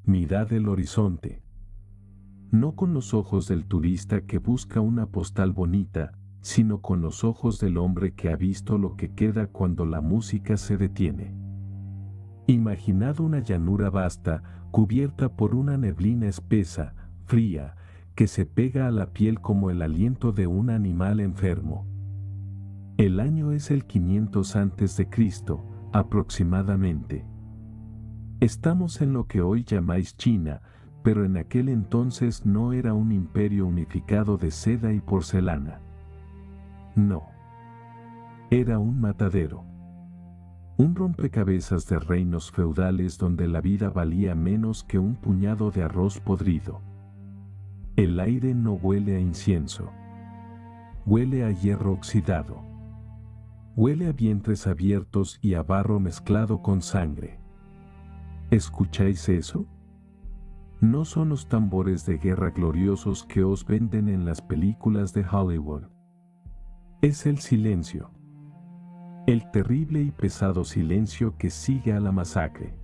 Mirad el horizonte. No con los ojos del turista que busca una postal bonita, sino con los ojos del hombre que ha visto lo que queda cuando la música se detiene. Imaginad una llanura vasta, cubierta por una neblina espesa, fría, que se pega a la piel como el aliento de un animal enfermo. El año es el 500 a.C., aproximadamente. Estamos en lo que hoy llamáis China, pero en aquel entonces no era un imperio unificado de seda y porcelana. No. Era un matadero. Un rompecabezas de reinos feudales donde la vida valía menos que un puñado de arroz podrido. El aire no huele a incienso. Huele a hierro oxidado. Huele a vientres abiertos y a barro mezclado con sangre. ¿Escucháis eso? No son los tambores de guerra gloriosos que os venden en las películas de Hollywood. Es el silencio. El terrible y pesado silencio que sigue a la masacre.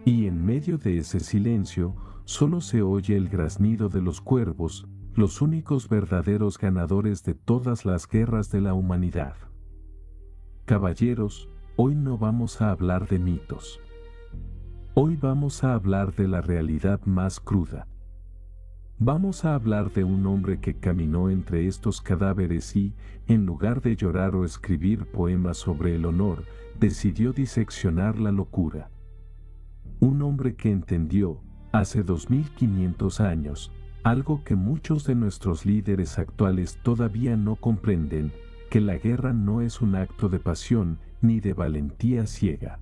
Y en medio de ese silencio, solo se oye el graznido de los cuervos, los únicos verdaderos ganadores de todas las guerras de la humanidad. Caballeros, hoy no vamos a hablar de mitos. Hoy vamos a hablar de la realidad más cruda. Vamos a hablar de un hombre que caminó entre estos cadáveres y, en lugar de llorar o escribir poemas sobre el honor, decidió diseccionar la locura. Un hombre que entendió, hace 2500 años, algo que muchos de nuestros líderes actuales todavía no comprenden, que la guerra no es un acto de pasión ni de valentía ciega.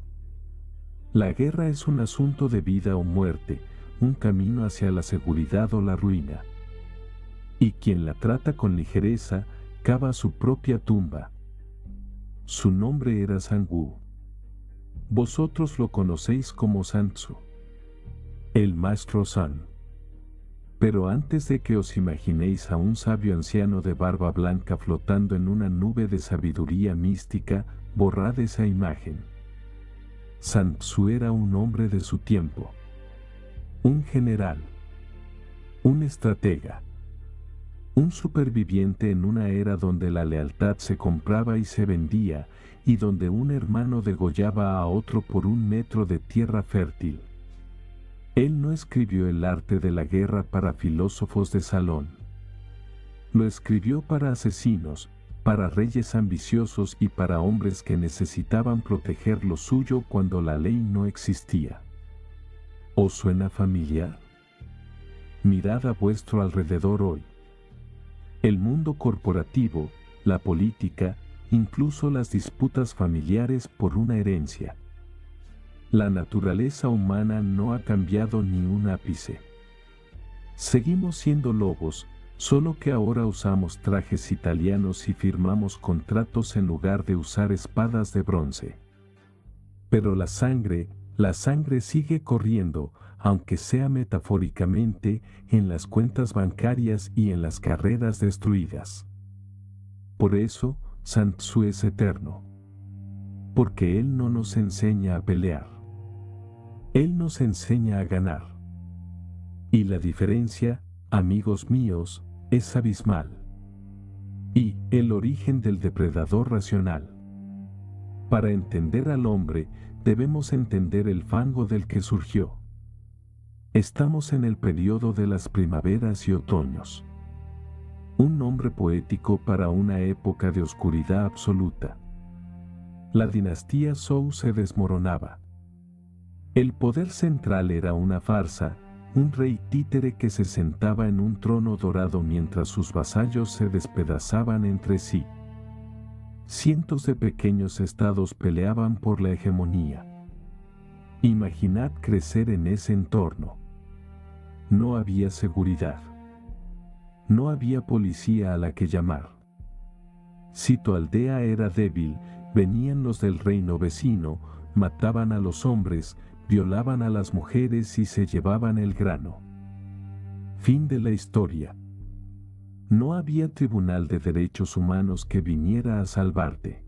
La guerra es un asunto de vida o muerte, un camino hacia la seguridad o la ruina. Y quien la trata con ligereza, cava su propia tumba. Su nombre era Sun Wu. Vosotros lo conocéis como Sun Tzu, el maestro Sun. Pero antes de que os imaginéis a un sabio anciano de barba blanca flotando en una nube de sabiduría mística, borrad esa imagen. Sun Tzu era un hombre de su tiempo. Un general. Un estratega. Un superviviente en una era donde la lealtad se compraba y se vendía, y donde un hermano degollaba a otro por un metro de tierra fértil. Él no escribió el arte de la guerra para filósofos de salón. Lo escribió para asesinos, para reyes ambiciosos y para hombres que necesitaban proteger lo suyo cuando la ley no existía. ¿Os suena familiar? Mirad a vuestro alrededor hoy. El mundo corporativo, la política, incluso las disputas familiares por una herencia. La naturaleza humana no ha cambiado ni un ápice. Seguimos siendo lobos, solo que ahora usamos trajes italianos y firmamos contratos en lugar de usar espadas de bronce. Pero la sangre sigue corriendo, aunque sea metafóricamente, en las cuentas bancarias y en las carreras destruidas. Por eso, Sun Tzu es eterno. Porque Él no nos enseña a pelear. Él nos enseña a ganar. Y la diferencia, amigos míos, es abismal. Y el origen del depredador racional. Para entender al hombre, debemos entender el fango del que surgió. Estamos en el periodo de las primaveras y otoños. Un nombre poético para una época de oscuridad absoluta. La dinastía Zhou se desmoronaba. El poder central era una farsa, un rey títere que se sentaba en un trono dorado mientras sus vasallos se despedazaban entre sí. Cientos de pequeños estados peleaban por la hegemonía. Imaginad crecer en ese entorno. No había seguridad. No había policía a la que llamar. Si tu aldea era débil, venían los del reino vecino, mataban a los hombres, violaban a las mujeres y se llevaban el grano. Fin de la historia. No había tribunal de derechos humanos que viniera a salvarte.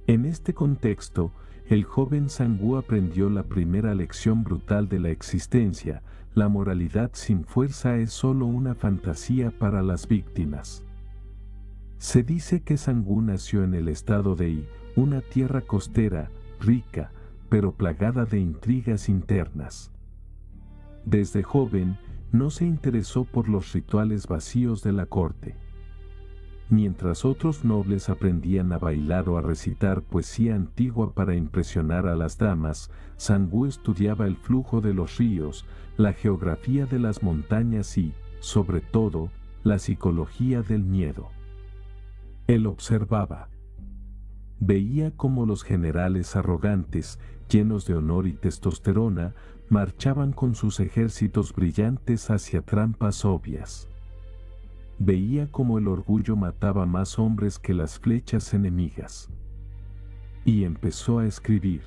En este contexto, el joven Sang-woo aprendió la primera lección brutal de la existencia: la moralidad sin fuerza es solo una fantasía para las víctimas. Se dice que Sang-woo nació en el estado de Yi, una tierra costera, rica, pero plagada de intrigas internas. Desde joven, no se interesó por los rituales vacíos de la corte. Mientras otros nobles aprendían a bailar o a recitar poesía antigua para impresionar a las damas, Sang-woo estudiaba el flujo de los ríos, la geografía de las montañas y, sobre todo, la psicología del miedo. Él observaba. Veía cómo los generales arrogantes, llenos de honor y testosterona, marchaban con sus ejércitos brillantes hacia trampas obvias. Veía cómo el orgullo mataba más hombres que las flechas enemigas. Y empezó a escribir.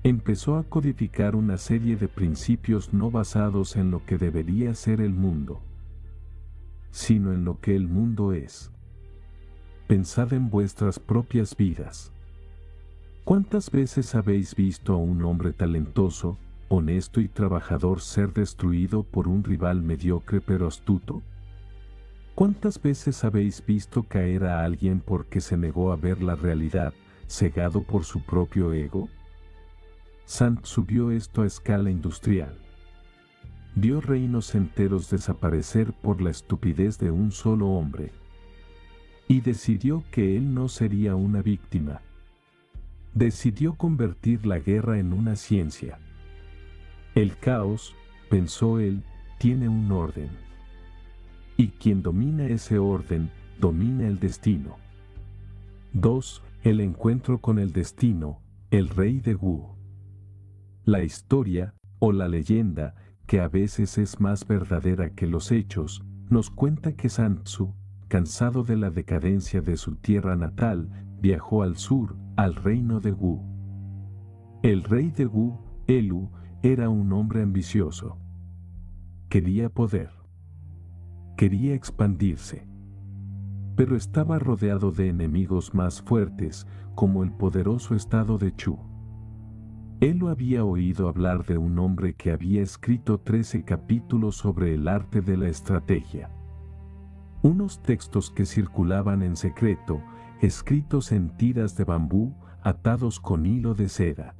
Empezó a codificar una serie de principios no basados en lo que debería ser el mundo, sino en lo que el mundo es. Pensad en vuestras propias vidas. ¿Cuántas veces habéis visto a un hombre talentoso, honesto y trabajador ser destruido por un rival mediocre pero astuto? ¿Cuántas veces habéis visto caer a alguien porque se negó a ver la realidad, cegado por su propio ego? Sang-woo vio esto a escala industrial. Vio reinos enteros desaparecer por la estupidez de un solo hombre. Y decidió que él no sería una víctima. Decidió convertir la guerra en una ciencia. El caos, pensó él, tiene un orden. Y quien domina ese orden, domina el destino. 2. El encuentro con el destino, el rey de Wu. La historia, o la leyenda, que a veces es más verdadera que los hechos, nos cuenta que Sang-woo, cansado de la decadencia de su tierra natal, viajó al sur, al reino de Wu. El rey de Wu, Elu, era un hombre ambicioso. Quería poder. Quería expandirse. Pero estaba rodeado de enemigos más fuertes, como el poderoso estado de Chu. Elu había oído hablar de un hombre que había escrito 13 capítulos sobre el arte de la estrategia. Unos textos que circulaban en secreto, escritos en tiras de bambú, atados con hilo de seda.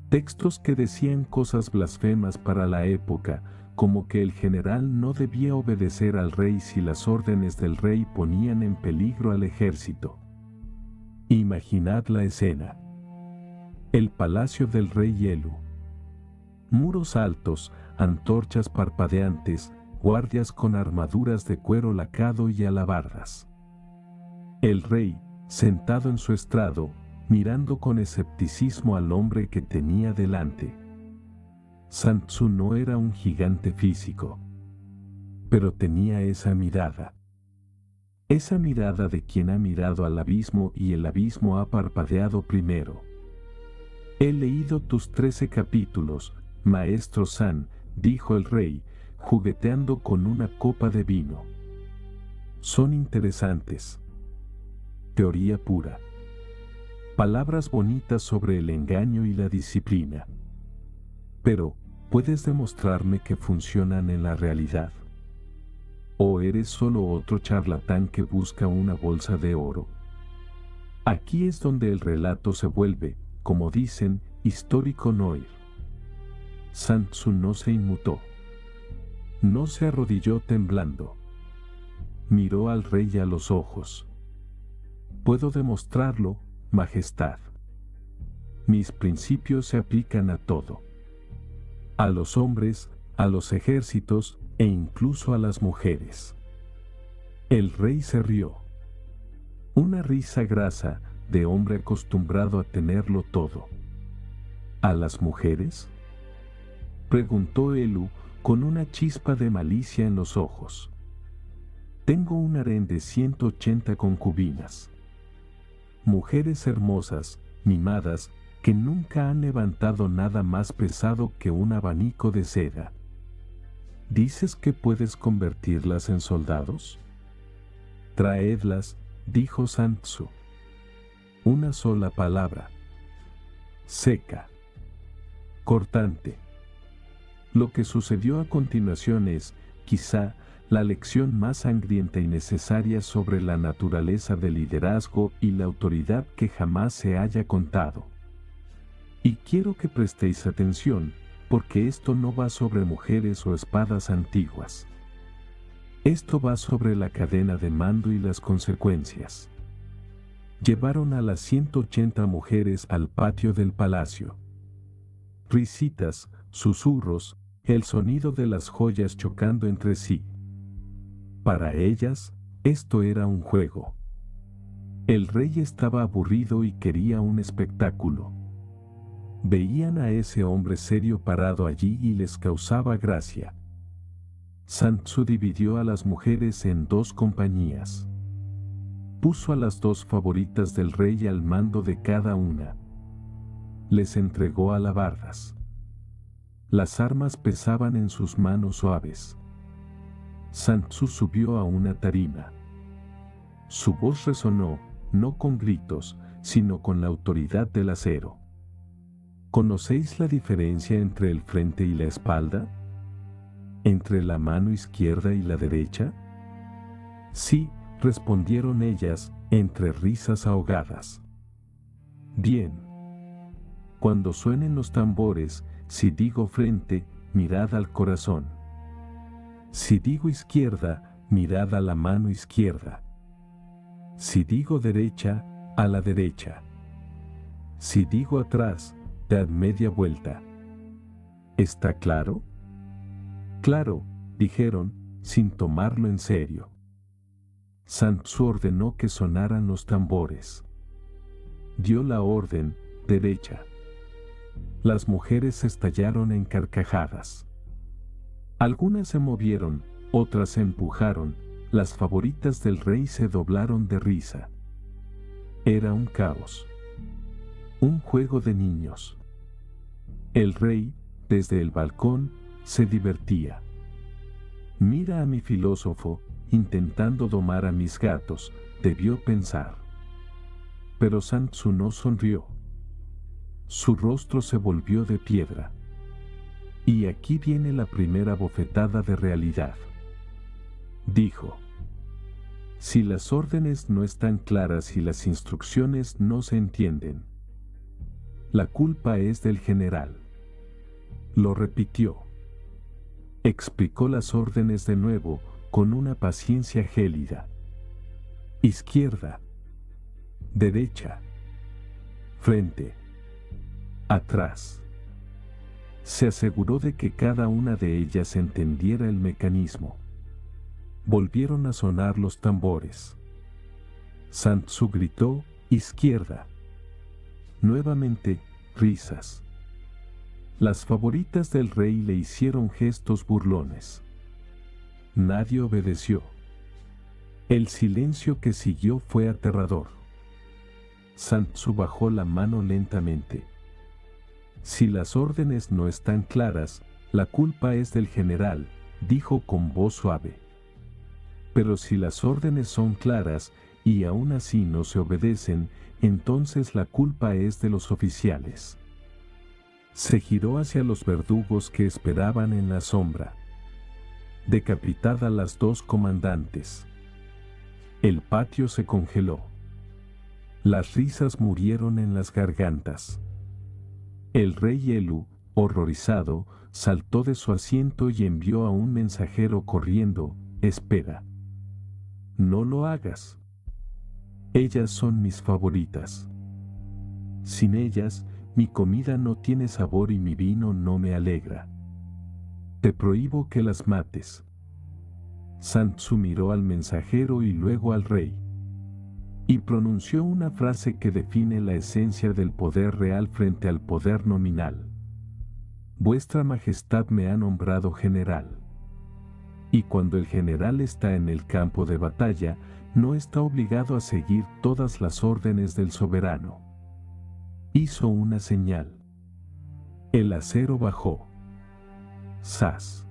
Textos que decían cosas blasfemas para la época, como que el general no debía obedecer al rey si las órdenes del rey ponían en peligro al ejército. Imaginad la escena. El palacio del rey Elu. Muros altos, antorchas parpadeantes, guardias con armaduras de cuero lacado y alabardas. El rey, sentado en su estrado, mirando con escepticismo al hombre que tenía delante. Sang-woo no era un gigante físico, pero tenía esa mirada. Esa mirada de quien ha mirado al abismo y el abismo ha parpadeado primero. He leído tus 13 capítulos, maestro San, dijo el rey, jugueteando con una copa de vino. Son interesantes. Teoría pura. Palabras bonitas sobre el engaño y la disciplina. Pero, ¿puedes demostrarme que funcionan en la realidad? ¿O eres solo otro charlatán que busca una bolsa de oro? Aquí es donde el relato se vuelve, como dicen, histórico noir. Sang-woo no se inmutó. No se arrodilló temblando. Miró al rey a los ojos. Puedo demostrarlo, Majestad. Mis principios se aplican a todo. A los hombres, a los ejércitos e incluso a las mujeres. El rey se rió. Una risa grasa de hombre acostumbrado a tenerlo todo. ¿A las mujeres?, preguntó Elu con una chispa de malicia en los ojos. Tengo un harén de 180 concubinas. Mujeres hermosas, mimadas, que nunca han levantado nada más pesado que un abanico de seda. ¿Dices que puedes convertirlas en soldados? Traedlas, dijo Sang-woo. Una sola palabra, seca, cortante. Lo que sucedió a continuación es, quizá, la lección más sangrienta y necesaria sobre la naturaleza del liderazgo y la autoridad que jamás se haya contado. Y quiero que prestéis atención, porque esto no va sobre mujeres o espadas antiguas. Esto va sobre la cadena de mando y las consecuencias. Llevaron a las 180 mujeres al patio del palacio. Risitas, susurros, el sonido de las joyas chocando entre sí. Para ellas, esto era un juego. El rey estaba aburrido y quería un espectáculo. Veían a ese hombre serio parado allí y les causaba gracia. Sun Tzu dividió a las mujeres en dos compañías. Puso a las dos favoritas del rey al mando de cada una. Les entregó alabardas. Las armas pesaban en sus manos suaves. Sun Tzu subió a una tarima. Su voz resonó, no con gritos, sino con la autoridad del acero. ¿Conocéis la diferencia entre el frente y la espalda? ¿Entre la mano izquierda y la derecha? Sí, respondieron ellas, entre risas ahogadas. Bien. Cuando suenen los tambores, si digo frente, mirad al corazón. Si digo izquierda, mirad a la mano izquierda. Si digo derecha, a la derecha. Si digo atrás, dad media vuelta. ¿Está claro? Claro, dijeron, sin tomarlo en serio. Sun Tzu ordenó que sonaran los tambores. Dio la orden, derecha. Las mujeres estallaron en carcajadas. Algunas se movieron, otras se empujaron, las favoritas del rey se doblaron de risa. Era un caos. Un juego de niños. El rey, desde el balcón, se divertía. Mira a mi filósofo, intentando domar a mis gatos, debió pensar. Pero Sun Tzu no sonrió. Su rostro se volvió de piedra. Y aquí viene la primera bofetada de realidad. Dijo: si las órdenes no están claras y las instrucciones no se entienden, la culpa es del general. Lo repitió. Explicó las órdenes de nuevo, con una paciencia gélida. Izquierda. Derecha. Frente. Atrás. Se aseguró de que cada una de ellas entendiera el mecanismo. Volvieron a sonar los tambores. Sun Tzu gritó, izquierda. Nuevamente, risas. Las favoritas del rey le hicieron gestos burlones. Nadie obedeció. El silencio que siguió fue aterrador. Sun Tzu bajó la mano lentamente. Si las órdenes no están claras, la culpa es del general, dijo con voz suave. Pero si las órdenes son claras y aún así no se obedecen, entonces la culpa es de los oficiales. Se giró hacia los verdugos que esperaban en la sombra. Decapitad a las dos comandantes. El patio se congeló. Las risas murieron en las gargantas. El rey Elu, horrorizado, saltó de su asiento y envió a un mensajero corriendo: espera. No lo hagas. Ellas son mis favoritas. Sin ellas, mi comida no tiene sabor y mi vino no me alegra. Te prohíbo que las mates. Sun Tzu miró al mensajero y luego al rey. Y pronunció una frase que define la esencia del poder real frente al poder nominal. Vuestra Majestad me ha nombrado general. Y cuando el general está en el campo de batalla, no está obligado a seguir todas las órdenes del soberano. Hizo una señal. El acero bajó. ¡Zas!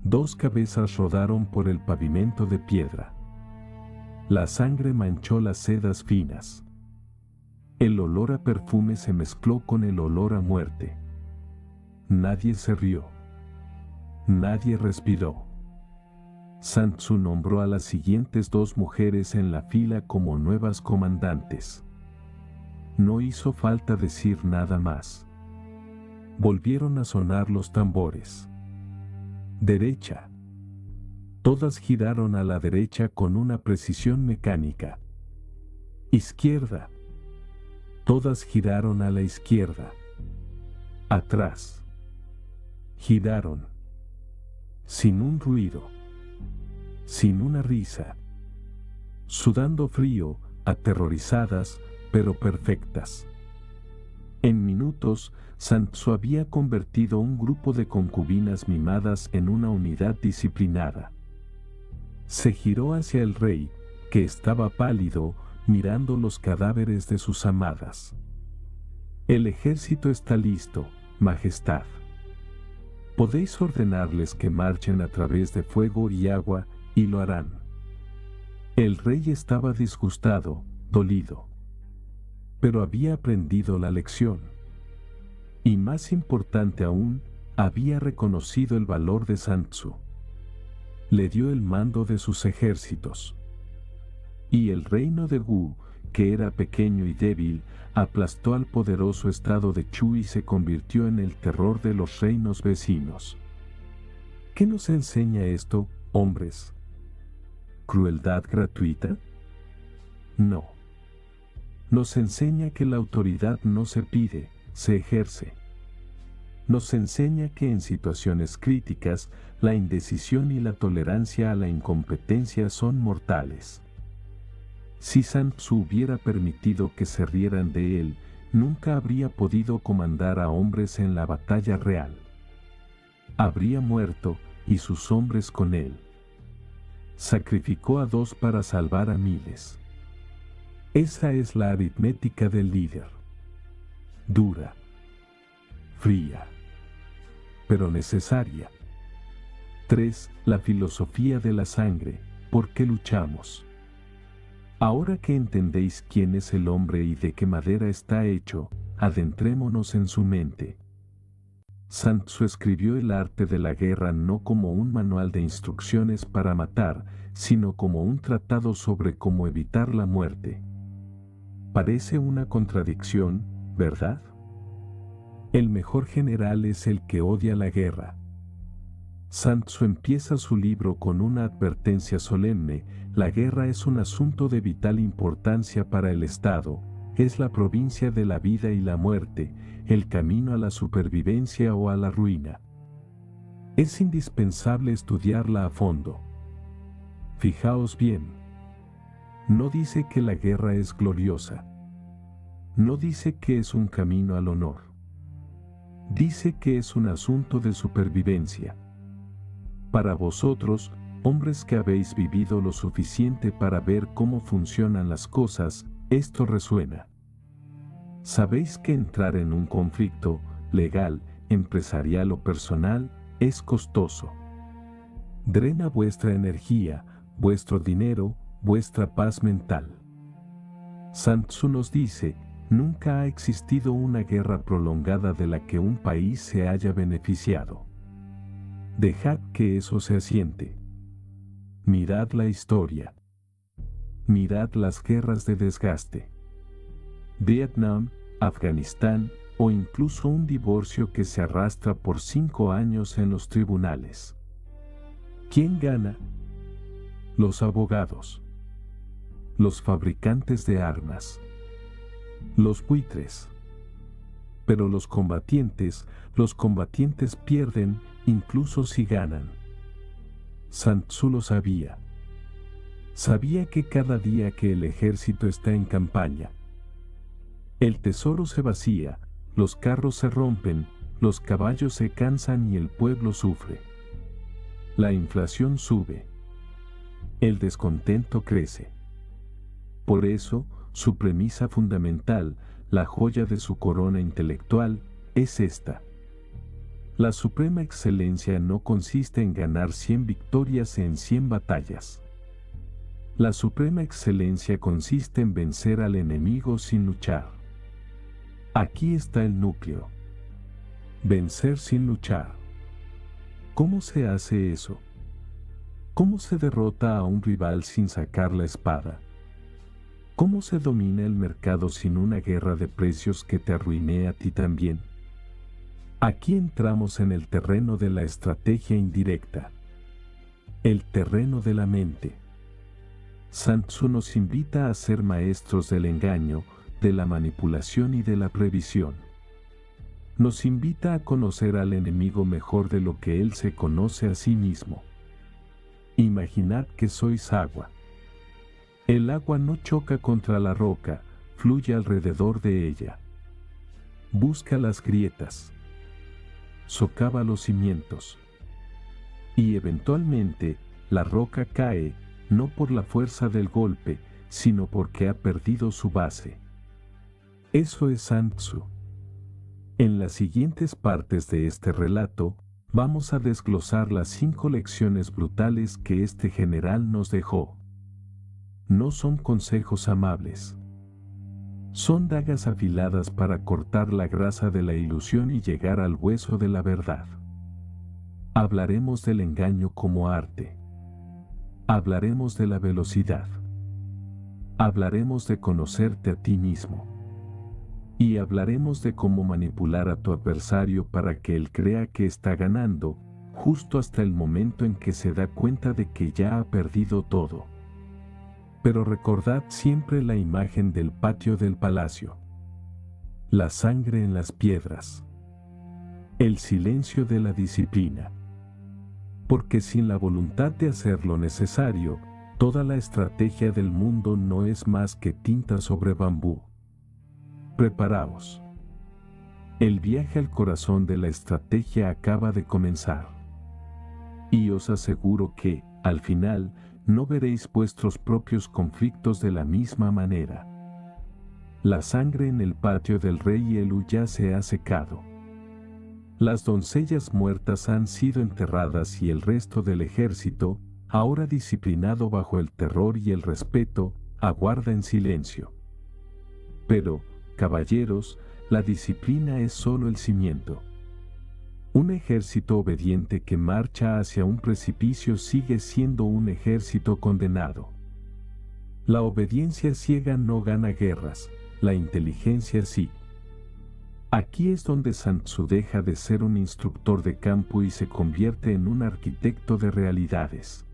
Dos cabezas rodaron por el pavimento de piedra. La sangre manchó las sedas finas. El olor a perfume se mezcló con el olor a muerte. Nadie se rió. Nadie respiró. Sun Tzu nombró a las siguientes 2 mujeres en la fila como nuevas comandantes. No hizo falta decir nada más. Volvieron a sonar los tambores. Derecha. Todas giraron a la derecha con una precisión mecánica. Izquierda. Todas giraron a la izquierda. Atrás. Giraron. Sin un ruido. Sin una risa. Sudando frío, aterrorizadas, pero perfectas. En minutos, Sun Tzu había convertido un grupo de concubinas mimadas en una unidad disciplinada. Se giró hacia el rey, que estaba pálido, mirando los cadáveres de sus amadas. El ejército está listo, Majestad. Podéis ordenarles que marchen a través de fuego y agua, y lo harán. El rey estaba disgustado, dolido. Pero había aprendido la lección. Y más importante aún, había reconocido el valor de Sun Tzu. Le dio el mando de sus ejércitos. Y el reino de Wu, que era pequeño y débil, aplastó al poderoso estado de Chu y se convirtió en el terror de los reinos vecinos. ¿Qué nos enseña esto, hombres? ¿Crueldad gratuita? No. Nos enseña que la autoridad no se pide, se ejerce. Nos enseña que en situaciones críticas, la indecisión y la tolerancia a la incompetencia son mortales. Si Sun Tzu hubiera permitido que se rieran de él, nunca habría podido comandar a hombres en la batalla real. Habría muerto, y sus hombres con él. Sacrificó a 2 para salvar a miles. Esa es la aritmética del líder. Dura. Fría. Pero necesaria. 3. La filosofía de la sangre. ¿Por qué luchamos? Ahora que entendéis quién es el hombre y de qué madera está hecho, adentrémonos en su mente. Sun Tzu escribió el arte de la guerra no como un manual de instrucciones para matar, sino como un tratado sobre cómo evitar la muerte. Parece una contradicción, ¿verdad? El mejor general es el que odia la guerra. Sun Tzu empieza su libro con una advertencia solemne: la guerra es un asunto de vital importancia para el Estado, es la provincia de la vida y la muerte, el camino a la supervivencia o a la ruina. Es indispensable estudiarla a fondo. Fijaos bien. No dice que la guerra es gloriosa. No dice que es un camino al honor. Dice que es un asunto de supervivencia. Para vosotros, hombres que habéis vivido lo suficiente para ver cómo funcionan las cosas, esto resuena. Sabéis que entrar en un conflicto, legal, empresarial o personal, es costoso. Drena vuestra energía, vuestro dinero, vuestra paz mental. Sun Tzu nos dice: nunca ha existido una guerra prolongada de la que un país se haya beneficiado. Dejad que eso se asiente. Mirad la historia. Mirad las guerras de desgaste. Vietnam, Afganistán o incluso un divorcio que se arrastra por 5 años en los tribunales. ¿Quién gana? Los abogados. Los fabricantes de armas. Los buitres. Pero los combatientes pierden, incluso si ganan. Sun Tzu lo sabía. Sabía que cada día que el ejército está en campaña, el tesoro se vacía, los carros se rompen, los caballos se cansan y el pueblo sufre. La inflación sube. El descontento crece. Por eso, su premisa fundamental, la joya de su corona intelectual, es esta: la suprema excelencia no consiste en ganar 100 victorias en 100 batallas. La suprema excelencia consiste en vencer al enemigo sin luchar. Aquí está el núcleo. Vencer sin luchar. ¿Cómo se hace eso? ¿Cómo se derrota a un rival sin sacar la espada? ¿Cómo se domina el mercado sin una guerra de precios que te arruine a ti también? Aquí entramos en el terreno de la estrategia indirecta, el terreno de la mente. Sun Tzu nos invita a ser maestros del engaño, de la manipulación y de la previsión. Nos invita a conocer al enemigo mejor de lo que él se conoce a sí mismo. Imaginad que sois agua. El agua no choca contra la roca, fluye alrededor de ella. Busca las grietas. Socava los cimientos. Y eventualmente, la roca cae, no por la fuerza del golpe, sino porque ha perdido su base. Eso es Sun Tzu. En las siguientes partes de este relato, vamos a desglosar las 5 lecciones brutales que este general nos dejó. No son consejos amables. Son dagas afiladas para cortar la grasa de la ilusión y llegar al hueso de la verdad. Hablaremos del engaño como arte. Hablaremos de la velocidad. Hablaremos de conocerte a ti mismo. Y hablaremos de cómo manipular a tu adversario para que él crea que está ganando, justo hasta el momento en que se da cuenta de que ya ha perdido todo. Pero recordad siempre la imagen del patio del palacio. La sangre en las piedras. El silencio de la disciplina. Porque sin la voluntad de hacer lo necesario, toda la estrategia del mundo no es más que tinta sobre bambú. Preparaos. El viaje al corazón de la estrategia acaba de comenzar. Y os aseguro que, al final, no veréis vuestros propios conflictos de la misma manera. La sangre en el patio del rey Elu ya se ha secado. Las doncellas muertas han sido enterradas y el resto del ejército, ahora disciplinado bajo el terror y el respeto, aguarda en silencio. Pero, caballeros, la disciplina es solo el cimiento. Un ejército obediente que marcha hacia un precipicio sigue siendo un ejército condenado. La obediencia ciega no gana guerras, la inteligencia sí. Aquí es donde Sun Tzu deja de ser un instructor de campo y se convierte en un arquitecto de realidades.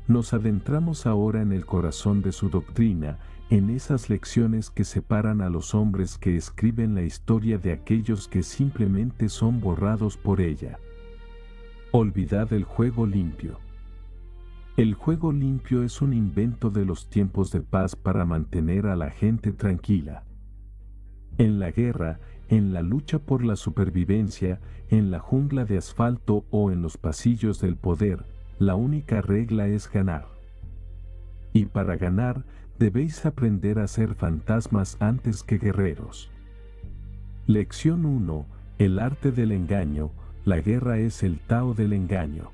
Nos adentramos ahora en el corazón de su doctrina, en esas lecciones que separan a los hombres que escriben la historia de aquellos que simplemente son borrados por ella. Olvidad el juego limpio. El juego limpio es un invento de los tiempos de paz para mantener a la gente tranquila. En la guerra, en la lucha por la supervivencia, en la jungla de asfalto o en los pasillos del poder, la única regla es ganar. Y para ganar, debéis aprender a ser fantasmas antes que guerreros. Lección 1. El arte del engaño. La guerra es el Tao del engaño.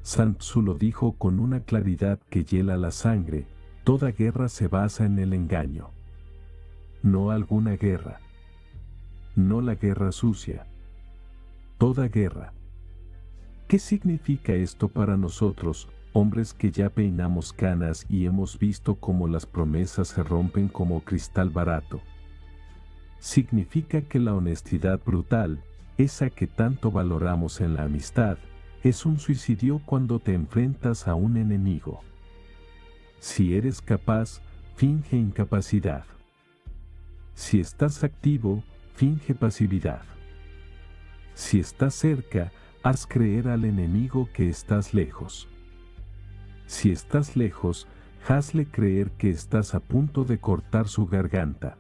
Sun Tzu lo dijo con una claridad que hiela la sangre: toda guerra se basa en el engaño. No alguna guerra. No la guerra sucia. Toda guerra. ¿Qué significa esto para nosotros, hombres que ya peinamos canas y hemos visto cómo las promesas se rompen como cristal barato? Significa que la honestidad brutal, esa que tanto valoramos en la amistad, es un suicidio cuando te enfrentas a un enemigo. Si eres capaz, finge incapacidad. Si estás activo, finge pasividad. Si estás cerca, haz creer al enemigo que estás lejos. Si estás lejos, hazle creer que estás a punto de cortar su garganta.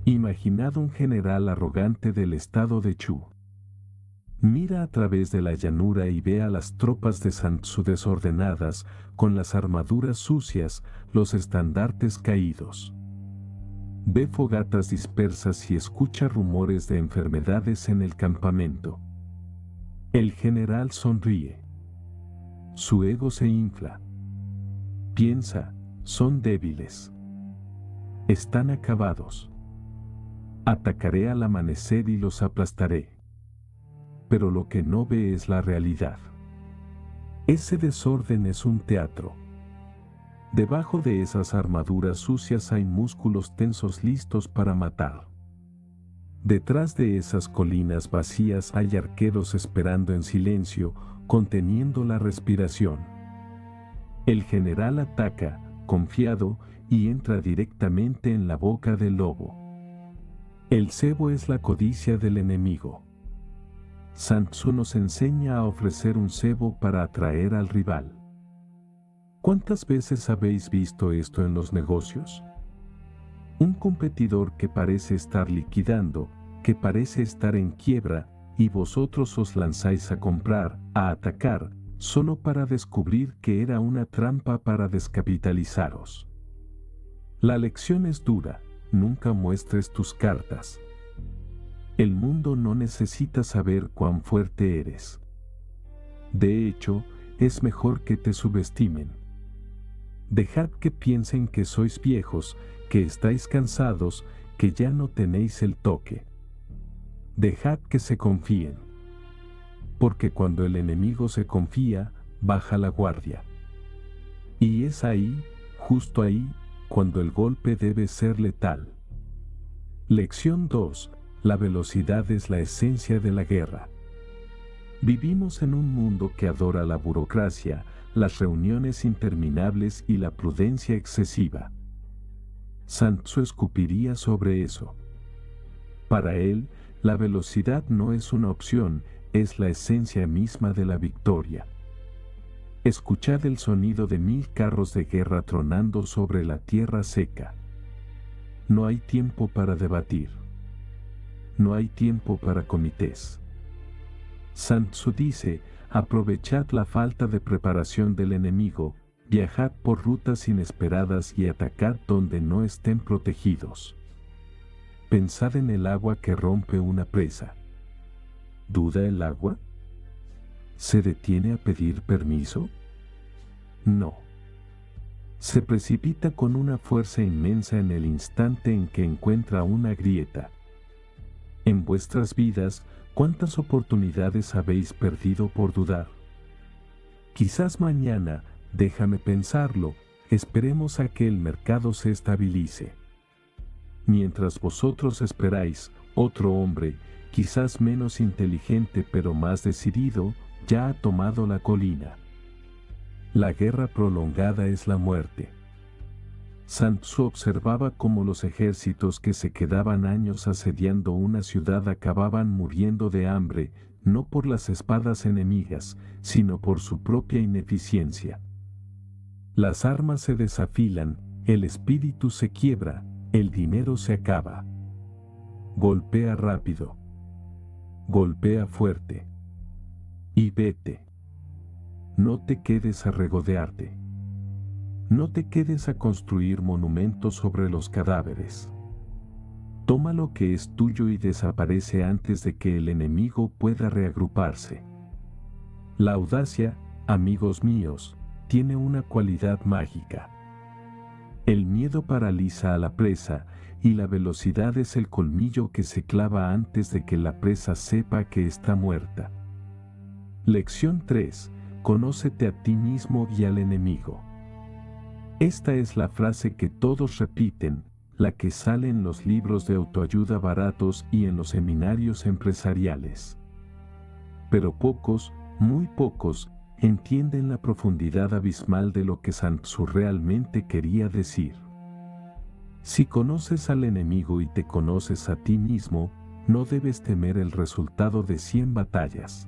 Imaginad un general arrogante del estado de Chu. Mira a través de la llanura y ve a las tropas de Sun Tzu desordenadas, con las armaduras sucias, los estandartes caídos. Ve fogatas dispersas y escucha rumores de enfermedades en el campamento. El general sonríe. Su ego se infla. Piensa, son débiles. Están acabados. Atacaré al amanecer y los aplastaré. Pero lo que no ve es la realidad. Ese desorden es un teatro. Debajo de esas armaduras sucias hay músculos tensos listos para matar. Detrás de esas colinas vacías hay arqueros esperando en silencio, conteniendo la respiración. El general ataca, confiado, y entra directamente en la boca del lobo. El cebo es la codicia del enemigo. Sun Tzu nos enseña a ofrecer un cebo para atraer al rival. ¿Cuántas veces habéis visto esto en los negocios? Un competidor que parece estar liquidando, que parece estar en quiebra, y vosotros os lanzáis a comprar, a atacar, solo para descubrir que era una trampa para descapitalizaros. La lección es dura, nunca muestres tus cartas. El mundo no necesita saber cuán fuerte eres. De hecho, es mejor que te subestimen. Dejad que piensen que sois viejos, que estáis cansados, que ya no tenéis el toque. Dejad que se confíen. Porque cuando el enemigo se confía, baja la guardia. Y es ahí, justo ahí, cuando el golpe debe ser letal. Lección 2. La velocidad es la esencia de la guerra. Vivimos en un mundo que adora la burocracia, las reuniones interminables y la prudencia excesiva. Sun Tzu escupiría sobre eso. Para él, la velocidad no es una opción, es la esencia misma de la victoria. Escuchad el sonido de 1000 carros de guerra tronando sobre la tierra seca. No hay tiempo para debatir. No hay tiempo para comités. Sun Tzu dice, aprovechad la falta de preparación del enemigo, viajad por rutas inesperadas y atacad donde no estén protegidos. Pensad en el agua que rompe una presa. ¿Duda el agua? ¿Se detiene a pedir permiso? No. Se precipita con una fuerza inmensa en el instante en que encuentra una grieta. En vuestras vidas, ¿cuántas oportunidades habéis perdido por dudar? Quizás mañana, déjame pensarlo, esperemos a que el mercado se estabilice. Mientras vosotros esperáis, otro hombre, quizás menos inteligente pero más decidido, ya ha tomado la colina. La guerra prolongada es la muerte. Sun Tzu observaba cómo los ejércitos que se quedaban años asediando una ciudad acababan muriendo de hambre, no por las espadas enemigas, sino por su propia ineficiencia. Las armas se desafilan, el espíritu se quiebra, el dinero se acaba. Golpea rápido. Golpea fuerte. Y vete. No te quedes a regodearte. No te quedes a construir monumentos sobre los cadáveres. Toma lo que es tuyo y desaparece antes de que el enemigo pueda reagruparse. La audacia, amigos míos, tiene una cualidad mágica. El miedo paraliza a la presa, y la velocidad es el colmillo que se clava antes de que la presa sepa que está muerta. Lección 3. Conócete a ti mismo y al enemigo. Esta es la frase que todos repiten, la que sale en los libros de autoayuda baratos y en los seminarios empresariales. Pero pocos, muy pocos, entienden la profundidad abismal de lo que Sun Tzu realmente quería decir. Si conoces al enemigo y te conoces a ti mismo, no debes temer el resultado de 100 batallas.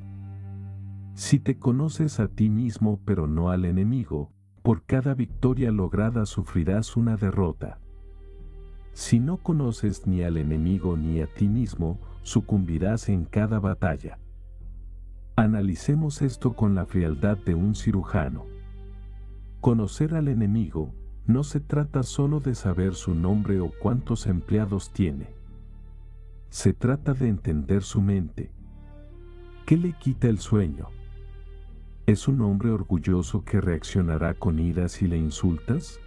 Si te conoces a ti mismo pero no al enemigo, por cada victoria lograda sufrirás una derrota. Si no conoces ni al enemigo ni a ti mismo, sucumbirás en cada batalla. Analicemos esto con la frialdad de un cirujano. Conocer al enemigo no se trata solo de saber su nombre o cuántos empleados tiene. Se trata de entender su mente. ¿Qué le quita el sueño? ¿Es un hombre orgulloso que reaccionará con ira si le insultas?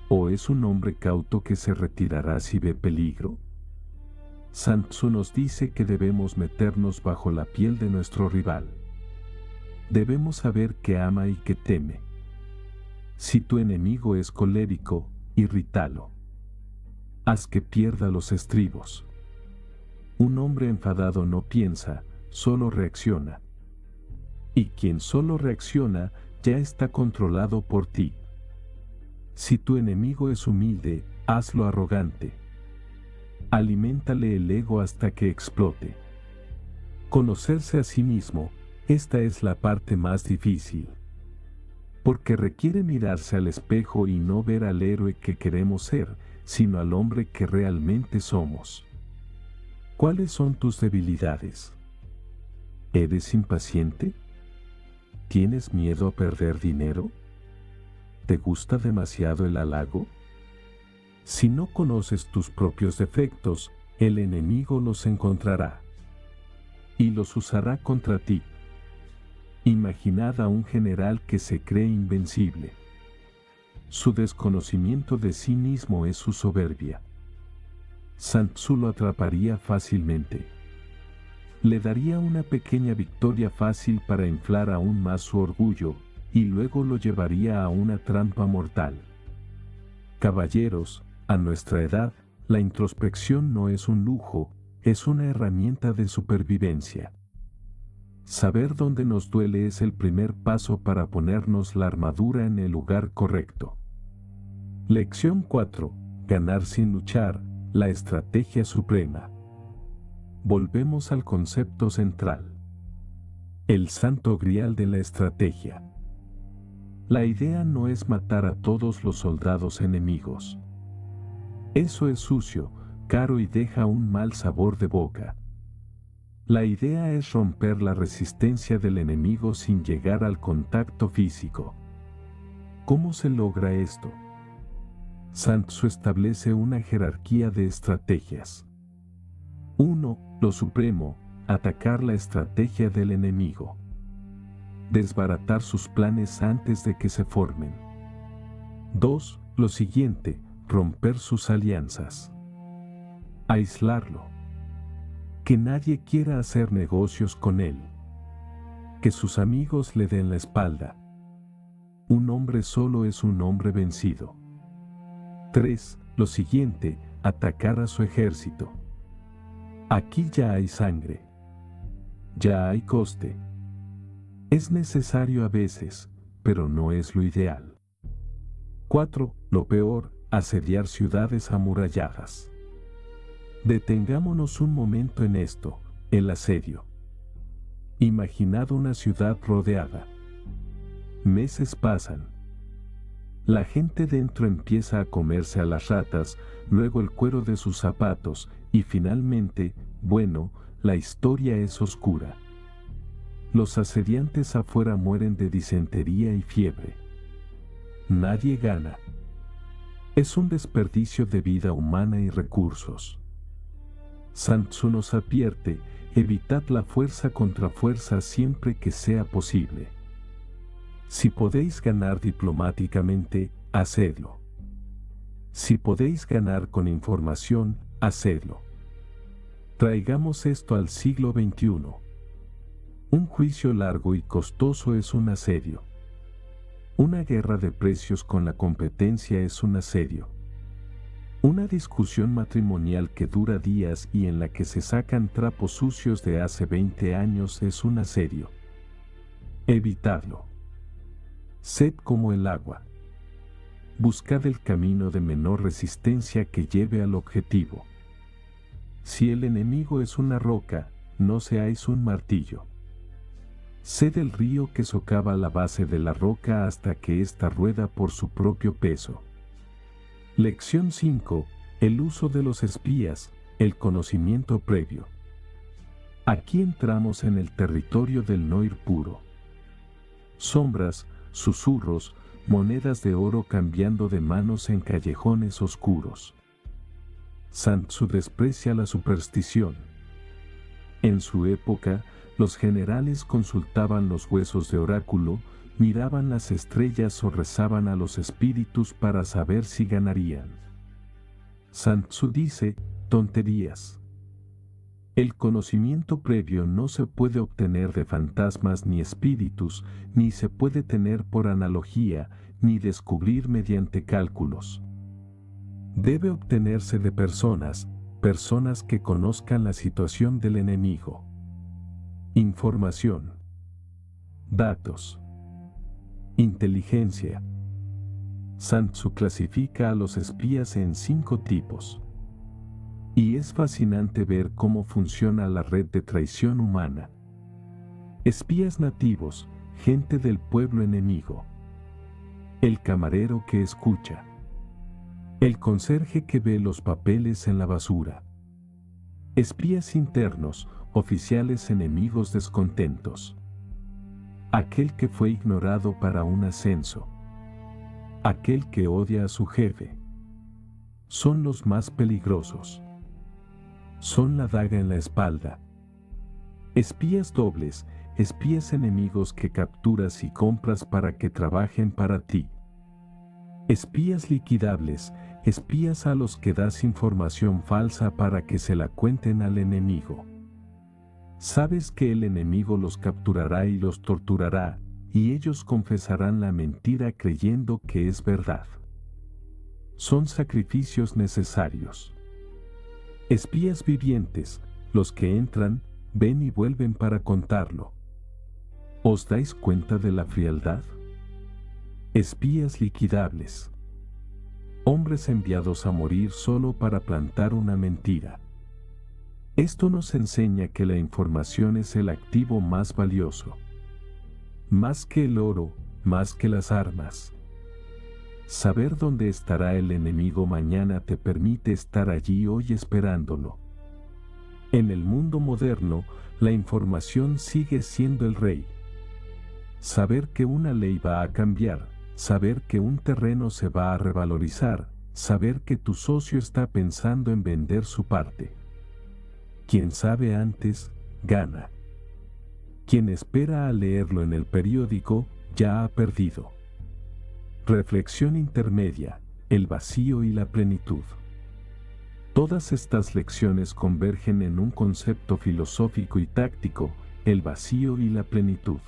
¿O es un hombre cauto que se retirará si ve peligro? Sun Tzu nos dice que debemos meternos bajo la piel de nuestro rival. Debemos saber qué ama y qué teme. Si tu enemigo es colérico, irrítalo. Haz que pierda los estribos. Un hombre enfadado no piensa, solo reacciona. Y quien solo reacciona, ya está controlado por ti. Si tu enemigo es humilde, hazlo arrogante. Aliméntale el ego hasta que explote. Conocerse a sí mismo, esta es la parte más difícil. Porque requiere mirarse al espejo y no ver al héroe que queremos ser, sino al hombre que realmente somos. ¿Cuáles son tus debilidades? ¿Eres impaciente? ¿Tienes miedo a perder dinero? ¿Te gusta demasiado el halago? Si no conoces tus propios defectos, el enemigo los encontrará y los usará contra ti. Imaginad a un general que se cree invencible. Su desconocimiento de sí mismo es su soberbia. Sun Tzu lo atraparía fácilmente. Le daría una pequeña victoria fácil para inflar aún más su orgullo, y luego lo llevaría a una trampa mortal. Caballeros, a nuestra edad, la introspección no es un lujo, es una herramienta de supervivencia. Saber dónde nos duele es el primer paso para ponernos la armadura en el lugar correcto. Lección 4. Ganar sin luchar, la estrategia suprema. Volvemos al concepto central. El santo grial de la estrategia. La idea no es matar a todos los soldados enemigos. Eso es sucio, caro y deja un mal sabor de boca. La idea es romper la resistencia del enemigo sin llegar al contacto físico. ¿Cómo se logra esto? Sun Tzu establece una jerarquía de estrategias. 1. Lo supremo, atacar la estrategia del enemigo. Desbaratar sus planes antes de que se formen. 2. Lo siguiente, romper sus alianzas. Aislarlo. Que nadie quiera hacer negocios con él. Que sus amigos le den la espalda. Un hombre solo es un hombre vencido. 3. Lo siguiente, atacar a su ejército. Aquí ya hay sangre. Ya hay coste. Es necesario a veces, pero no es lo ideal. 4. Lo peor, asediar ciudades amuralladas. Detengámonos un momento en esto, el asedio. Imaginad una ciudad rodeada. Meses pasan. La gente dentro empieza a comerse a las ratas, luego el cuero de sus zapatos, y finalmente, bueno, la historia es oscura. Los asediantes afuera mueren de disentería y fiebre. Nadie gana. Es un desperdicio de vida humana y recursos. Sun Tzu nos advierte, evitad la fuerza contra fuerza siempre que sea posible. Si podéis ganar diplomáticamente, hacedlo. Si podéis ganar con información, hacedlo. Traigamos esto al siglo XXI. Un juicio largo y costoso es un asedio. Una guerra de precios con la competencia es un asedio. Una discusión matrimonial que dura días y en la que se sacan trapos sucios de hace 20 años es un asedio. Evitadlo. Sed como el agua. Buscad el camino de menor resistencia que lleve al objetivo. Si el enemigo es una roca, no seáis un martillo. Sed el río que socava la base de la roca hasta que ésta rueda por su propio peso. Lección 5. El uso de los espías, el conocimiento previo. Aquí entramos en el territorio del no ir puro. Sombras, susurros, monedas de oro cambiando de manos en callejones oscuros. Sun Tzu desprecia la superstición. En su época, los generales consultaban los huesos de oráculo, miraban las estrellas o rezaban a los espíritus para saber si ganarían. Sun Tzu dice, tonterías. El conocimiento previo no se puede obtener de fantasmas ni espíritus, ni se puede tener por analogía, ni descubrir mediante cálculos. Debe obtenerse de personas que conozcan la situación del enemigo. Información. Datos. Inteligencia. Sun Tzu clasifica a los espías en 5 tipos. Y es fascinante ver cómo funciona la red de traición humana. Espías nativos, gente del pueblo enemigo. El camarero que escucha. El conserje que ve los papeles en la basura. Espías internos, oficiales enemigos descontentos. Aquel que fue ignorado para un ascenso. Aquel que odia a su jefe. Son los más peligrosos. Son la daga en la espalda. Espías dobles, espías enemigos que capturas y compras para que trabajen para ti. Espías liquidables, espías a los que das información falsa para que se la cuenten al enemigo. Sabes que el enemigo los capturará y los torturará, y ellos confesarán la mentira creyendo que es verdad. Son sacrificios necesarios. Espías vivientes, los que entran, ven y vuelven para contarlo. ¿Os dais cuenta de la frialdad? Espías liquidables. Hombres enviados a morir solo para plantar una mentira. Esto nos enseña que la información es el activo más valioso. Más que el oro, más que las armas. Saber dónde estará el enemigo mañana te permite estar allí hoy esperándolo. En el mundo moderno, la información sigue siendo el rey. Saber que una ley va a cambiar, saber que un terreno se va a revalorizar, saber que tu socio está pensando en vender su parte. Quien sabe antes, gana. Quien espera a leerlo en el periódico, ya ha perdido. Reflexión intermedia, el vacío y la plenitud. Todas estas lecciones convergen en un concepto filosófico y táctico, el vacío y la plenitud.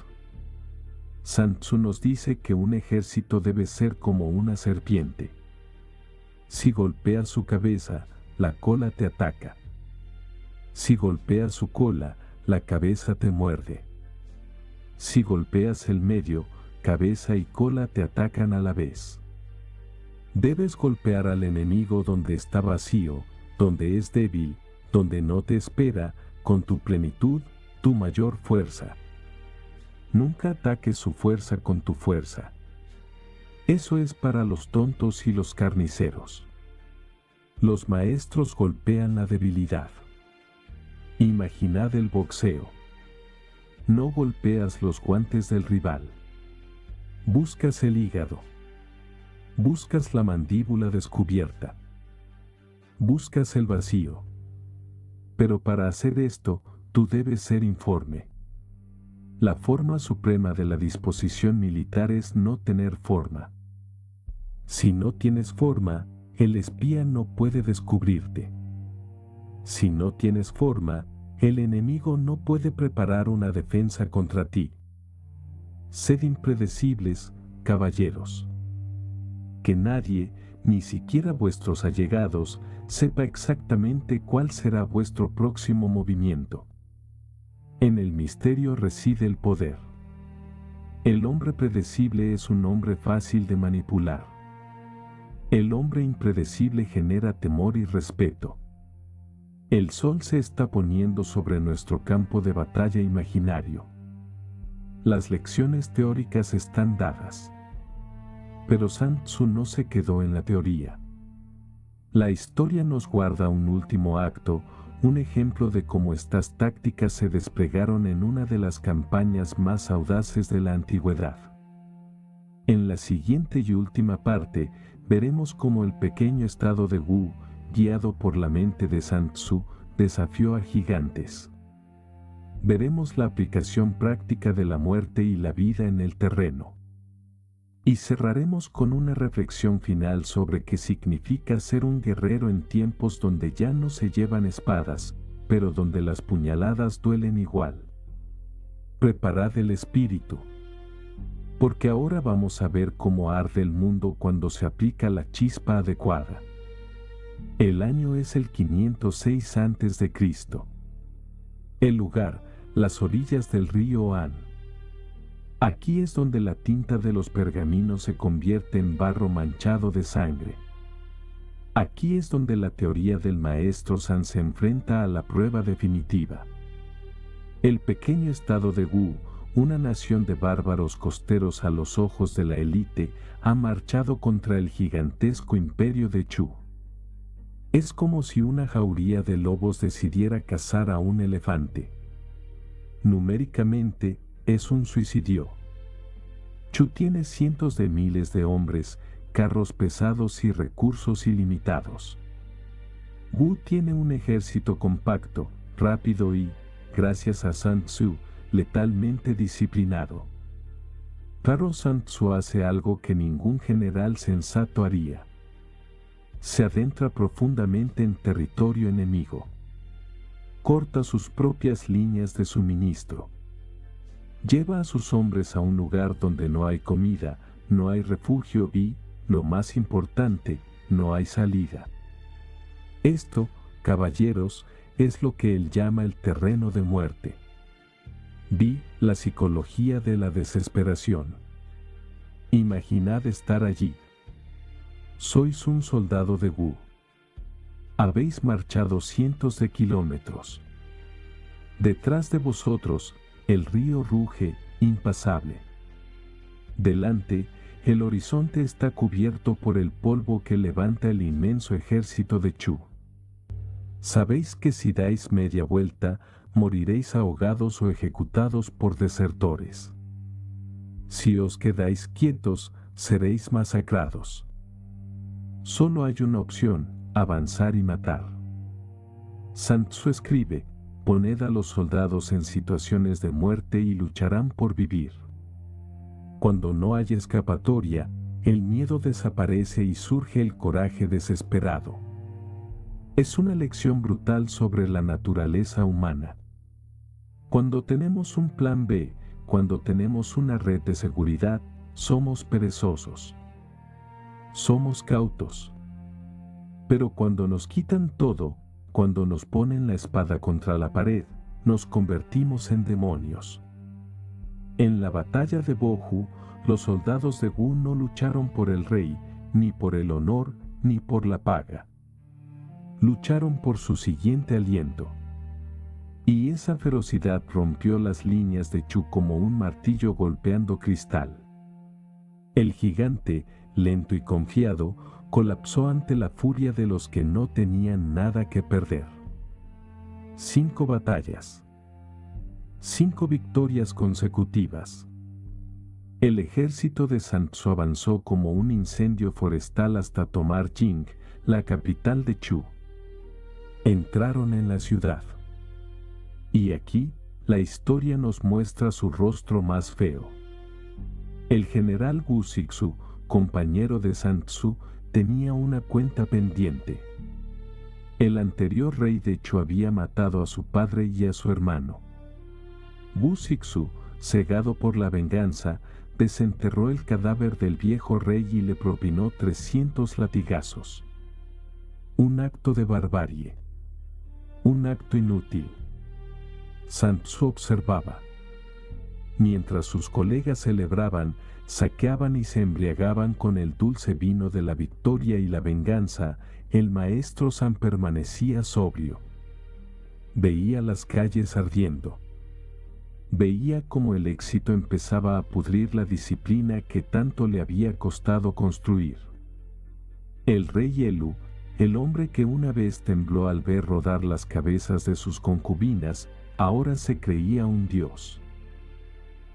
Sun Tzu nos dice que un ejército debe ser como una serpiente. Si golpeas su cabeza, la cola te ataca. Si golpeas su cola, la cabeza te muerde. Si golpeas el medio, cabeza y cola te atacan a la vez. Debes golpear al enemigo donde está vacío, donde es débil, donde no te espera, con tu plenitud, tu mayor fuerza. Nunca ataques su fuerza con tu fuerza. Eso es para los tontos y los carniceros. Los maestros golpean la debilidad. Imaginad el boxeo. No golpeas los guantes del rival. Buscas el hígado. Buscas la mandíbula descubierta. Buscas el vacío. Pero para hacer esto, tú debes ser informe. La forma suprema de la disposición militar es no tener forma. Si no tienes forma, el espía no puede descubrirte. Si no tienes forma, el enemigo no puede preparar una defensa contra ti. Sed impredecibles, caballeros. Que nadie, ni siquiera vuestros allegados, sepa exactamente cuál será vuestro próximo movimiento. En el misterio reside el poder. El hombre predecible es un hombre fácil de manipular. El hombre impredecible genera temor y respeto. El sol se está poniendo sobre nuestro campo de batalla imaginario. Las lecciones teóricas están dadas. Pero Sun Tzu no se quedó en la teoría. La historia nos guarda un último acto, un ejemplo de cómo estas tácticas se desplegaron en una de las campañas más audaces de la antigüedad. En la siguiente y última parte, veremos cómo el pequeño estado de Wu, guiado por la mente de Sun Tzu, desafió a gigantes. Veremos la aplicación práctica de la muerte y la vida en el terreno. Y cerraremos con una reflexión final sobre qué significa ser un guerrero en tiempos donde ya no se llevan espadas, pero donde las puñaladas duelen igual. Preparad el espíritu, porque ahora vamos a ver cómo arde el mundo cuando se aplica la chispa adecuada. El año es el 506 a.C. El lugar, las orillas del río Han. Aquí es donde la tinta de los pergaminos se convierte en barro manchado de sangre. Aquí es donde la teoría del maestro San se enfrenta a la prueba definitiva. El pequeño estado de Wu, una nación de bárbaros costeros a los ojos de la élite, ha marchado contra el gigantesco imperio de Chu. Es como si una jauría de lobos decidiera cazar a un elefante. Numéricamente, es un suicidio. Chu tiene cientos de miles de hombres, carros pesados y recursos ilimitados. Wu tiene un ejército compacto, rápido y, gracias a Sun Tzu, letalmente disciplinado. Claro, Sun Tzu hace algo que ningún general sensato haría. Se adentra profundamente en territorio enemigo. Corta sus propias líneas de suministro. Lleva a sus hombres a un lugar donde no hay comida, no hay refugio y, lo más importante, no hay salida. Esto, caballeros, es lo que él llama el terreno de muerte. Vi la psicología de la desesperación. Imaginad estar allí. Sois un soldado de Wu. Habéis marchado cientos de kilómetros. Detrás de vosotros, el río ruge, impasable. Delante, el horizonte está cubierto por el polvo que levanta el inmenso ejército de Chu. Sabéis que si dais media vuelta, moriréis ahogados o ejecutados por desertores. Si os quedáis quietos, seréis masacrados. Solo hay una opción: avanzar y matar. Sun Tzu escribe: poned a los soldados en situaciones de muerte y lucharán por vivir. Cuando no hay escapatoria, el miedo desaparece y surge el coraje desesperado. Es una lección brutal sobre la naturaleza humana. Cuando tenemos un plan B, cuando tenemos una red de seguridad, somos perezosos. Somos cautos. Pero cuando nos quitan todo, cuando nos ponen la espada contra la pared, nos convertimos en demonios. En la batalla de Bohu, los soldados de Wu no lucharon por el rey, ni por el honor, ni por la paga. Lucharon por su siguiente aliento. Y esa ferocidad rompió las líneas de Chu como un martillo golpeando cristal. El gigante, lento y confiado, colapsó ante la furia de los que no tenían nada que perder. 5 batallas. 5 victorias consecutivas. El ejército de Sun Tzu avanzó como un incendio forestal hasta tomar Jing, la capital de Chu. Entraron en la ciudad. Y aquí, la historia nos muestra su rostro más feo. El general Wu Zixu, compañero de Sun Tzu, tenía una cuenta pendiente. El anterior rey de Chu había matado a su padre y a su hermano. Wu Zixu, cegado por la venganza, desenterró el cadáver del viejo rey y le propinó 300 latigazos. Un acto de barbarie. Un acto inútil. Sun Tzu observaba. Mientras sus colegas celebraban, saqueaban y se embriagaban con el dulce vino de la victoria y la venganza, el maestro San permanecía sobrio. Veía las calles ardiendo. Veía cómo el éxito empezaba a pudrir la disciplina que tanto le había costado construir. El rey Elu, el hombre que una vez tembló al ver rodar las cabezas de sus concubinas, ahora se creía un dios.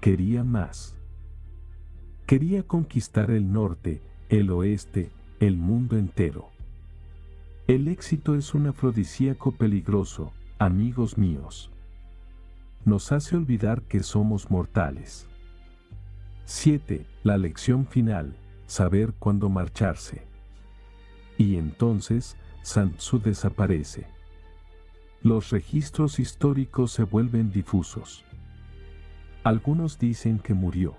Quería más. Quería conquistar el norte, el oeste, el mundo entero. El éxito es un afrodisíaco peligroso, amigos míos. Nos hace olvidar que somos mortales. 7. La lección final: saber cuándo marcharse. Y entonces, Sun Tzu desaparece. los registros históricos se vuelven difusos. Algunos dicen que murió.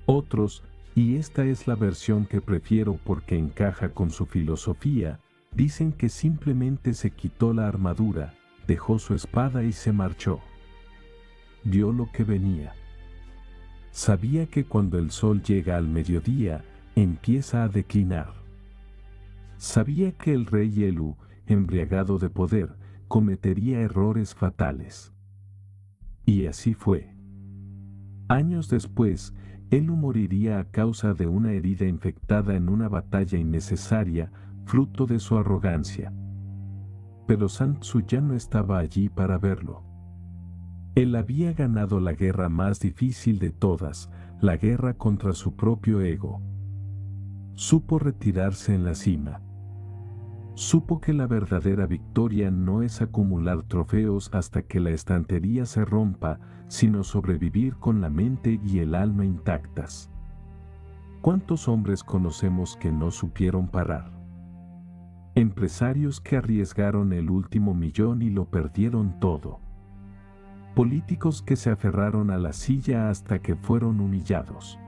Otros, y esta es la versión que prefiero porque encaja con su filosofía, dicen que simplemente se quitó la armadura, dejó su espada y se marchó. Vio lo que venía. Sabía que cuando el sol llega al mediodía, empieza a declinar. Sabía que el rey Elu, embriagado de poder, cometería errores fatales. Y así fue. Años después, Elu moriría a causa de una herida infectada en una batalla innecesaria, fruto de su arrogancia. Pero Sun Tzu ya no estaba allí para verlo. Él había ganado la guerra más difícil de todas, la guerra contra su propio ego. Supo retirarse en la cima. Supo que la verdadera victoria no es acumular trofeos hasta que la estantería se rompa, sino sobrevivir con la mente y el alma intactas. ¿Cuántos hombres conocemos que no supieron parar? Empresarios que arriesgaron el último millón y lo perdieron todo. Políticos que se aferraron a la silla hasta que fueron humillados.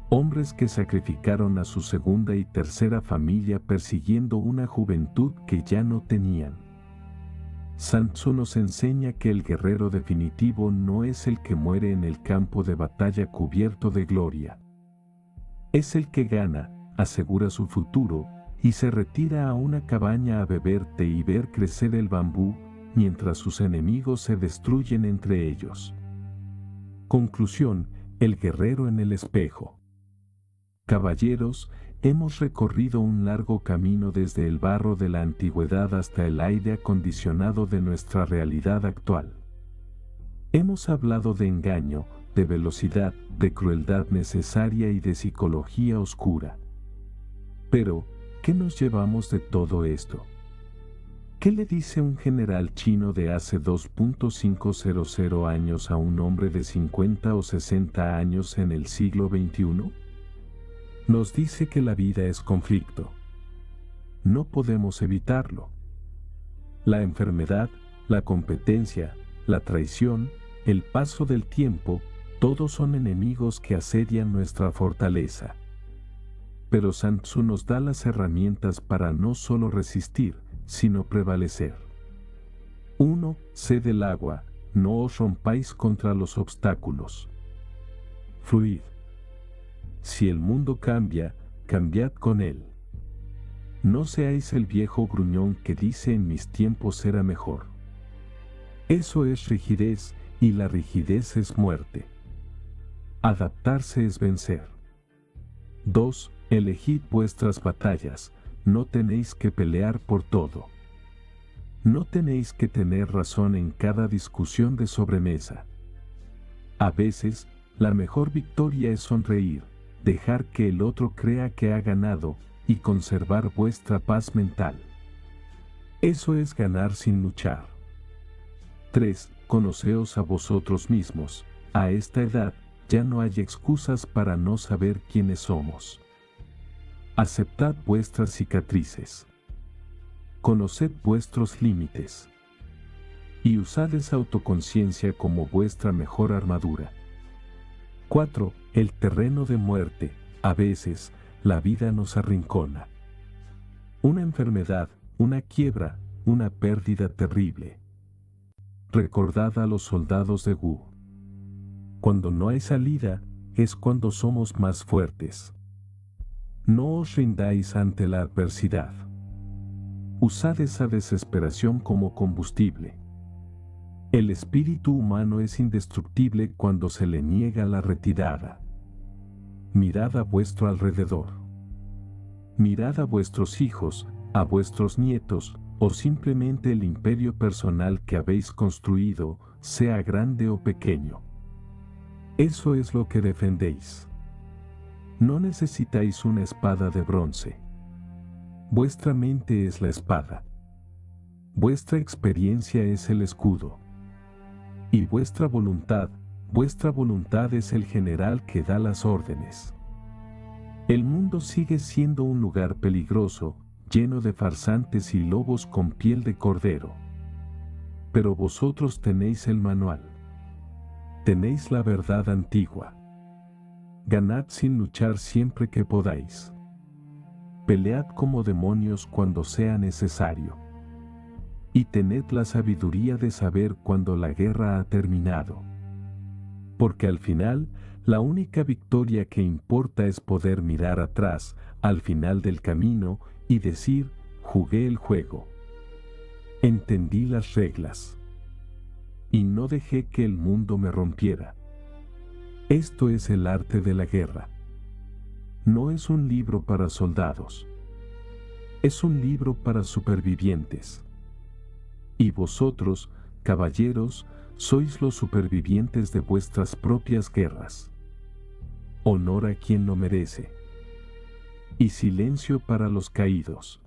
Hombres que sacrificaron a su segunda y tercera familia persiguiendo una juventud que ya no tenían. Sun Tzu nos enseña que el guerrero definitivo no es el que muere en el campo de batalla cubierto de gloria. Es el que gana, asegura su futuro, y se retira a una cabaña a beber té y ver crecer el bambú, mientras sus enemigos se destruyen entre ellos. Conclusión: el guerrero en el espejo. Caballeros, hemos recorrido un largo camino desde el barro de la antigüedad hasta el aire acondicionado de nuestra realidad actual. Hemos hablado de engaño, de velocidad, de crueldad necesaria y de psicología oscura. Pero, ¿qué nos llevamos de todo esto? ¿Qué le dice un general chino de hace 2.500 años a un hombre de 50 o 60 años en el siglo XXI? Nos dice que la vida es conflicto. No podemos evitarlo. La enfermedad, la competencia, la traición, el paso del tiempo, todos son enemigos que asedian nuestra fortaleza. Pero Sun Tzu nos da las herramientas para no solo resistir, sino prevalecer. 1. Sed el agua, no os rompáis contra los obstáculos. Fluid. Si el mundo cambia, cambiad con él. No seáis el viejo gruñón que dice en mis tiempos era mejor. Eso es rigidez, y la rigidez es muerte. Adaptarse es vencer. 2. Elegid vuestras batallas, no tenéis que pelear por todo. No tenéis que tener razón en cada discusión de sobremesa. A veces, la mejor victoria es sonreír, dejar que el otro crea que ha ganado, y conservar vuestra paz mental. Eso es ganar sin luchar. 3. Conoceos a vosotros mismos. A esta edad, ya no hay excusas para no saber quiénes somos. Aceptad vuestras cicatrices. Conoced vuestros límites. Y usad esa autoconciencia como vuestra mejor armadura. 4. El terreno de muerte. A veces, la vida nos arrincona. Una enfermedad, una quiebra, una pérdida terrible. Recordad a los soldados de Wu. Cuando no hay salida, es cuando somos más fuertes. No os rindáis ante la adversidad. Usad esa desesperación como combustible. El espíritu humano es indestructible cuando se le niega la retirada. Mirad a vuestro alrededor. Mirad a vuestros hijos, a vuestros nietos, o simplemente el imperio personal que habéis construido, sea grande o pequeño. Eso es lo que defendéis. No necesitáis una espada de bronce. Vuestra mente es la espada. Vuestra experiencia es el escudo. Y vuestra voluntad es el general que da las órdenes. El mundo sigue siendo un lugar peligroso, lleno de farsantes y lobos con piel de cordero. pero vosotros tenéis el manual. Tenéis la verdad antigua. Ganad sin luchar siempre que podáis. Pelead como demonios cuando sea necesario. Y tened la sabiduría de saber cuando la guerra ha terminado. Porque al final, la única victoria que importa es poder mirar atrás, al final del camino, y decir, jugué el juego. Entendí las reglas. Y no dejé que el mundo me rompiera. Esto es el arte de la guerra. No es un libro para soldados. Es un libro para supervivientes. Y vosotros, caballeros, sois los supervivientes de vuestras propias guerras. Honor a quien lo merece. Y silencio para los caídos.